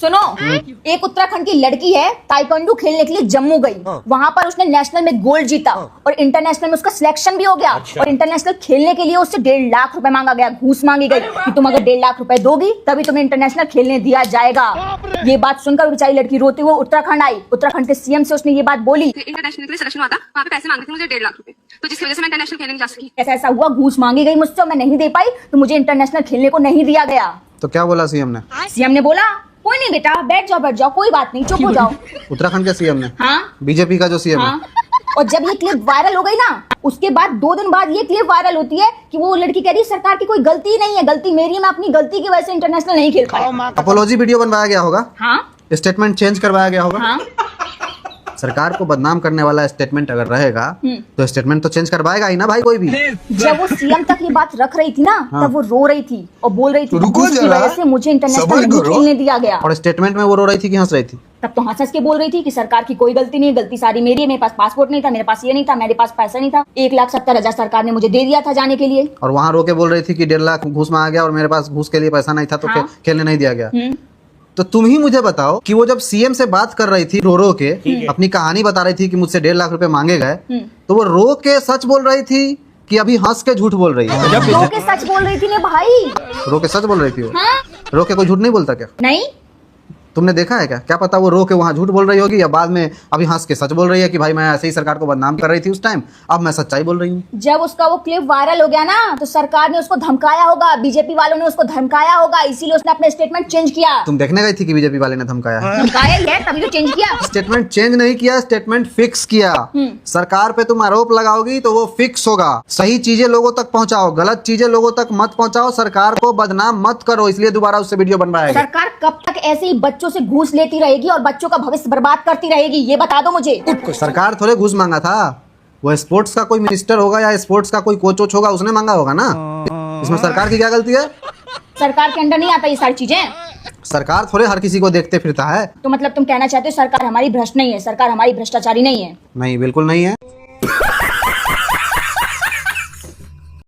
सुनो, एक उत्तराखंड की लड़की है, ताइक्वांडो खेलने के लिए जम्मू गई। वहां पर उसने नेशनल में गोल्ड जीता और इंटरनेशनल में उसका सिलेक्शन भी हो गया। और इंटरनेशनल खेलने के लिए उससे 1.5 लाख रुपए मांगा गया, घूस मांगी गई कि तुम अगर 1.5 लाख रुपए दोगी तभी तुम्हें इंटरनेशनल खेलने दिया जाएगा। ये बात सुनकर बेचारी लड़की रोती हुई उत्तराखंड आई। उत्तराखंड के सीएम से उसने ये बात बोली। इंटरनेशनल के लिए सिलेक्शन हुआ था, वहाँ पे पैसे मांगे थे मुझे 1.5 लाख रुपए, तो जिसकी वजह से मैं इंटरनेशनल खेलने नहीं जा सकी। ऐसा हुआ, घूस मांगी गई मुझसे, मैं नहीं दे पाई तो मुझे इंटरनेशनल खेलने को नहीं दिया गया। तो क्या बोला सीएम ने? सीएम ने बोला कोई नहीं बेटा, बैठ जाओ, कोई बात नहीं, चुप हो जाओ। उत्तराखंड के सीएम ने? हाँ, बीजेपी का जो सीएम है। और जब ये क्लिप वायरल हो गई ना, उसके बाद 2 दिन बाद ये क्लिप वायरल होती है कि वो लड़की कह रही है सरकार की कोई गलती नहीं है, गलती मेरी है, मैं अपनी गलती की वजह से इंटरनेशनल नहीं खेल पाई। अपोलॉजी वीडियो बनवाया गया होगा, हाँ, स्टेटमेंट चेंज करवाया गया होगा। हाँ, सरकार को बदनाम करने वाला स्टेटमेंट अगर रहेगा तो स्टेटमेंट तो चेंज करवाएगा ही ना भाई कोई भी। जब वो सीएम तक ये बात रख रही थी ना, तब वो रो रही थी और बोल रही थी रुको उसकी जरा, वजह से मुझे इंटरनेशनल सबर नहीं करो। खेलने दिया गया। और स्टेटमेंट में वो रो रही थी कि हंस रही थी? तब तो हंस के बोल रही थी कि सरकार की कोई गलती नहीं है, गलती सारी मेरी है, मेरे पास पासपोर्ट नहीं था, मेरे पास ये नहीं था, मेरे पास पैसा नहीं था, 1,70,000 सरकार ने मुझे दे दिया था जाने के लिए। और वहाँ रो के बोल रही थी कि 1.5 लाख घूस में आ गया और मेरे पास घूस के लिए पैसा नहीं था तो हाँ। खेलने नहीं दिया गया। तो तुम ही मुझे बताओ कि वो जब सीएम से बात कर रही थी रो के अपनी कहानी बता रही थी कि मुझसे 1.5 लाख रुपए मांगे गए, तो वो रो के सच बोल रही थी कि अभी हंस के झूठ बोल रही है? रो के सच बोल रही थी ने भाई। रो के सच बोल रही थी वो? हाँ? रो के कोई झूठ नहीं बोलता क्या? नहीं, तुमने देखा है क्या? क्या पता वो रो के वहाँ झूठ बोल रही होगी या बाद में अभी हंस के सच बोल रही है कि भाई मैं ऐसे ही सरकार को बदनाम कर रही थी उस टाइम, अब मैं सच्चाई बोल रही हूँ। जब उसका वो क्लिप वायरल हो गया ना, तो सरकार ने उसको धमकाया होगा, बीजेपी वालों ने उसको धमकाया होगा, इसीलिए उसने अपना स्टेटमेंट चेंज किया। तुम देखने गई थी कि बीजेपी वाले ने धमकाया है? धमकाया ही है, तभी तो चेंज किया। स्टेटमेंट चेंज नहीं किया, स्टेटमेंट फिक्स किया। सरकार पे तुम आरोप लगाओगी तो वो फिक्स होगा। सही चीजें लोगों तक पहुंचाओ, गलत चीजें लोगों तक मत पहुंचाओ, सरकार को बदनाम मत करो, इसलिए दोबारा उससे वीडियो बनवाएगा। सरकार कब तक ऐसे ही बच्चों से घूस लेती रहेगी और बच्चों का भविष्य बर्बाद करती रहेगी, ये बता दो मुझे। सरकार थोड़े घूस मांगा था, वो स्पोर्ट्स का कोई मिनिस्टर होगा या स्पोर्ट्स का कोई कोच वोच होगा, उसने मांगा होगा ना। इसमें सरकार की क्या गलती है? सरकार के अंडर नहीं आता ये सारी चीजें। सरकार थोड़े हर किसी को देखते फिरता है। तो मतलब तुम कहना चाहते हो सरकार हमारी भ्रष्ट नहीं है, सरकार हमारी भ्रष्टाचारी नहीं है? नहीं, बिल्कुल नहीं है।